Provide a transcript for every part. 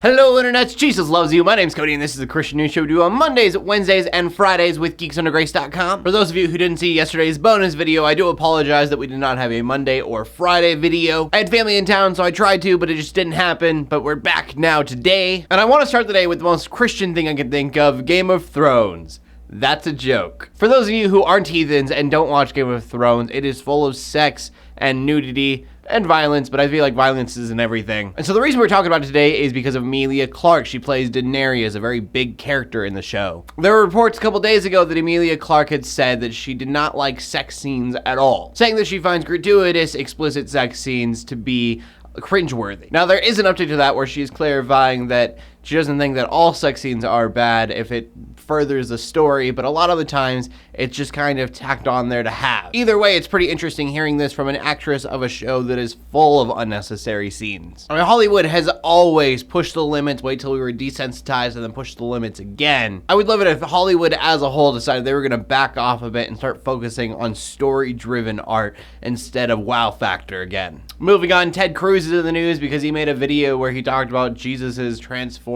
Hello internets, Jesus loves you. My name's Cody and this is the Christian News Show we do on Mondays, Wednesdays, and Fridays with geeksundergrace.com. For those of you who didn't see yesterday's bonus video, I do apologize that we did not have a Monday or Friday video. I had family in town, so I tried to, but it just didn't happen. But we're back now today. And I want to start the day with the most Christian thing I can think of, Game of Thrones. That's a joke. For those of you who aren't heathens and don't watch Game of Thrones, it is full of sex and nudity and violence, but I feel like violence isn't everything. And so the reason we're talking about it today is because of Emelia Clarke. She plays Daenerys, a very big character in the show. There were reports a couple days ago that Emelia Clarke had said that she did not like sex scenes at all, saying that she finds gratuitous, explicit sex scenes to be cringeworthy. Now, there is an update to that where she's clarifying that she doesn't think that all sex scenes are bad if it furthers the story, but a lot of the times it's just kind of tacked on there to have. Either way, it's pretty interesting hearing this from an actress of a show that is full of unnecessary scenes. I mean, Hollywood has always pushed the limits, wait till we were desensitized and then push the limits again. I would love it if Hollywood as a whole decided they were going to back off a bit and start focusing on story-driven art instead of wow factor again. Moving on, Ted Cruz is in the news because he made a video where he talked about Jesus's transforming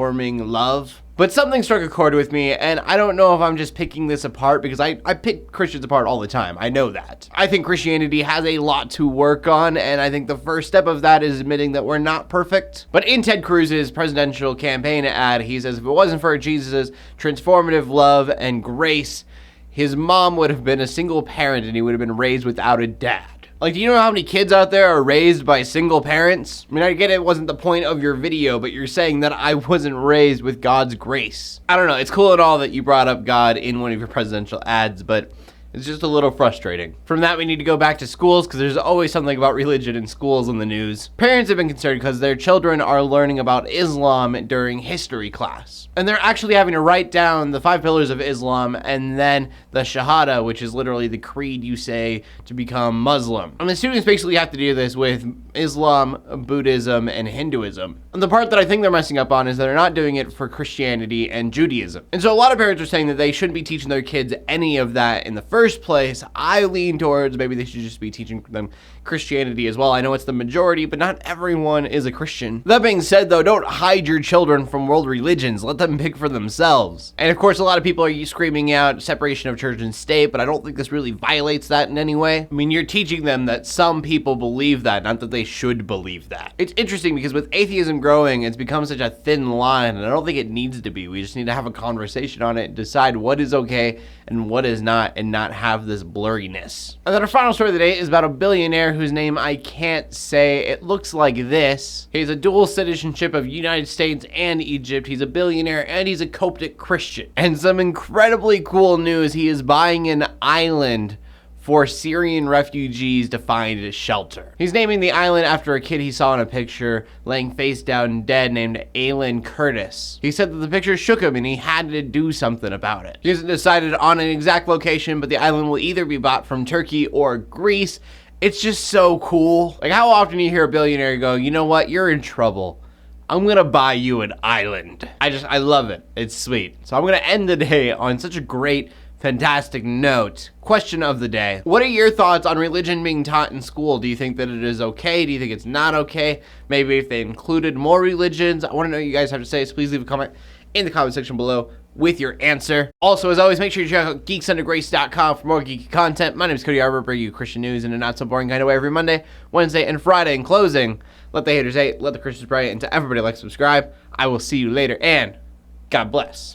love. But something struck a chord with me, and I don't know if I'm just picking this apart because I pick Christians apart all the time. I know that. I think Christianity has a lot to work on, and I think the first step of that is admitting that we're not perfect. But in Ted Cruz's presidential campaign ad, he says if it wasn't for Jesus' transformative love and grace, his mom would have been a single parent and he would have been raised without a dad. Like, do you know how many kids out there are raised by single parents? I mean, I get it wasn't the point of your video, but you're saying that I wasn't raised with God's grace. I don't know, it's cool and all that you brought up God in one of your presidential ads, but it's just a little frustrating. From that, we need to go back to schools because there's always something about religion in schools in the news. Parents have been concerned because their children are learning about Islam during history class. And they're actually having to write down the 5 pillars of Islam and then the Shahada, which is literally the creed you say to become Muslim. And the students basically have to do this with Islam, Buddhism, and Hinduism. And the part that I think they're messing up on is that they're not doing it for Christianity and Judaism. And so a lot of parents are saying that they shouldn't be teaching their kids any of that in the first place. I lean towards maybe they should just be teaching them Christianity as well. I know it's the majority, but not everyone is a Christian. That being said, though, don't hide your children from world religions. Let them pick for themselves. And of course, a lot of people are screaming out separation of church and state, but I don't think this really violates that in any way. I mean, you're teaching them that some people believe that, not that they should believe that. It's interesting because with atheism growing, it's become such a thin line, and I don't think it needs to be. We just need to have a conversation on it, decide what is okay and what is not, and not have this blurriness. And then our final story of the day is about a billionaire whose name I can't say. It looks like this. He has a dual citizenship of United States and Egypt. He's a billionaire and he's a Coptic Christian. And some incredibly cool news, he is buying an island for Syrian refugees to find shelter. He's naming the island after a kid he saw in a picture laying face down dead named Alan Curtis. He said that the picture shook him and he had to do something about it. He hasn't decided on an exact location, but the island will either be bought from Turkey or Greece. It's just so cool. Like, how often you hear a billionaire go, you know what, you're in trouble. I'm gonna buy you an island. I love it. It's sweet. So I'm gonna end the day on such a great, fantastic note. Question of the day. What are your thoughts on religion being taught in school? Do you think that it is okay? Do you think it's not okay? Maybe if they included more religions? I want to know what you guys have to say, so please leave a comment in the comment section below with your answer. Also, as always, make sure you check out geeksundergrace.com for more geeky content. My name is Cody Armour, bringing you Christian news in a not so boring kind of way every Monday, Wednesday, and Friday. In closing, let the haters hate, let the Christians pray, and to everybody like, subscribe. I will see you later, and God bless.